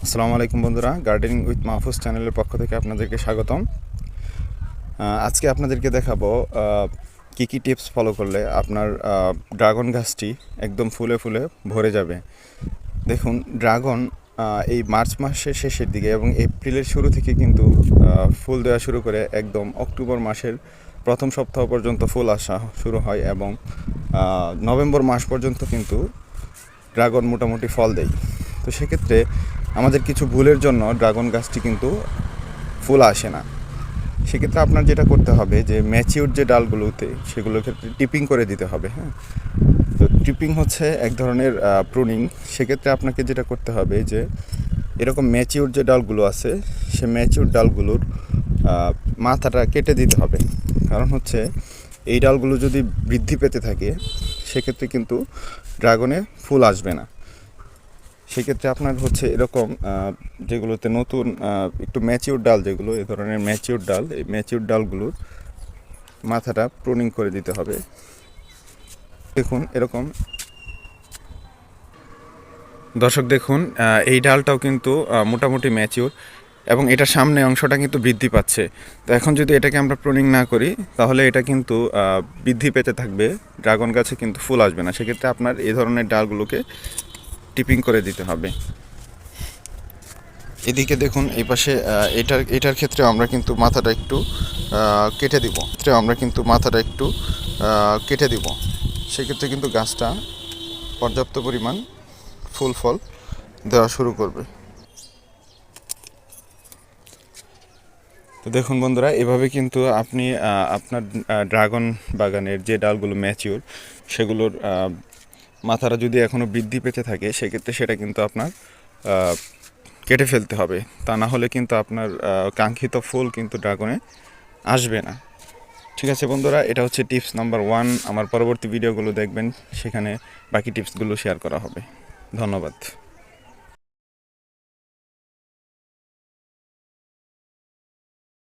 আসসালামু আলাইকুম বন্ধুরা, গার্ডেনিং উইথ মাহফুজ চ্যানেলের পক্ষ থেকে আপনাদেরকে স্বাগতম। আজকে আপনাদেরকে দেখাবো কী কী টিপস ফলো করলে আপনার ড্রাগন গাছটি একদম ফুলে ফুলে ভরে যাবে। দেখুন, ড্রাগন এই মার্চ মাসের শেষের দিকে এবং এপ্রিলের শুরু থেকে কিন্তু ফুল দেওয়া শুরু করে একদম অক্টোবর মাসের প্রথম সপ্তাহ পর্যন্ত ফুল আসা শুরু হয় এবং নভেম্বর মাস পর্যন্ত কিন্তু ড্রাগন মোটামুটি ফল দেয়। তো সেক্ষেত্রে আমাদের কিছু ভুলের জন্য ড্রাগন গাছটি কিন্তু ফুল আসে না। সেক্ষেত্রে আপনার যেটা করতে হবে যে ম্যাচিউর যে ডালগুলোতে সেগুলোর ক্ষেত্রে টিপিং করে দিতে হবে। হ্যাঁ, তো টিপিং হচ্ছে এক ধরনের প্রুনিং। সেক্ষেত্রে আপনাকে যেটা করতে হবে যে এরকম ম্যাচিউর যে ডালগুলো আছে সে ম্যাচিউর ডালগুলোর মাথাটা কেটে দিতে হবে। কারণ হচ্ছে এই ডালগুলো যদি বৃদ্ধি পেতে থাকে সেক্ষেত্রে কিন্তু ড্রাগনে ফুল আসবে না। সেক্ষেত্রে আপনার হচ্ছে এরকম যেগুলোতে নতুন একটু ম্যাচিউর ডাল, যেগুলো এ ধরনের ম্যাচিউর ডাল, এই ম্যাচিউর ডালগুলোর মাথাটা প্রুনিং করে দিতে হবে। দেখুন এরকম, দর্শক দেখুন, এই ডালটাও কিন্তু মোটামুটি ম্যাচিউর এবং এটার সামনে অংশটা কিন্তু বৃদ্ধি পাচ্ছে। তো এখন যদি এটাকে আমরা প্রুনিং না করি তাহলে এটা কিন্তু বৃদ্ধি পেতে থাকবে, ড্রাগন গাছে কিন্তু ফুল আসবে না। সেক্ষেত্রে আপনার এই ধরনের ডালগুলোকে টিপিং করে দিতে হবে। এদিকে দেখুন, এই পাশে এটার ক্ষেত্রে আমরা কিন্তু মাথাটা একটু কেটে দিব। সেক্ষেত্রে কিন্তু গাছটা পর্যাপ্ত পরিমাণ ফুল ফল দেওয়া শুরু করবে। তো দেখুন বন্ধুরা, এভাবে কিন্তু আপনি আপনার ড্রাগন বাগানের যে ডালগুলো ম্যাচিওর সেগুলোর মাথাটা যদি এখনও বৃদ্ধি পেতে থাকে সেক্ষেত্রে সেটা কিন্তু আপনার কেটে ফেলতে হবে। তা না হলে কিন্তু আপনার কাঙ্ক্ষিত ফুল কিন্তু ড্রাগনে আসবে না। ঠিক আছে বন্ধুরা, এটা হচ্ছে টিপস নাম্বার 1। আমার পরবর্তী ভিডিওগুলো দেখবেন, সেখানে বাকি টিপসগুলো শেয়ার করা হবে। ধন্যবাদ।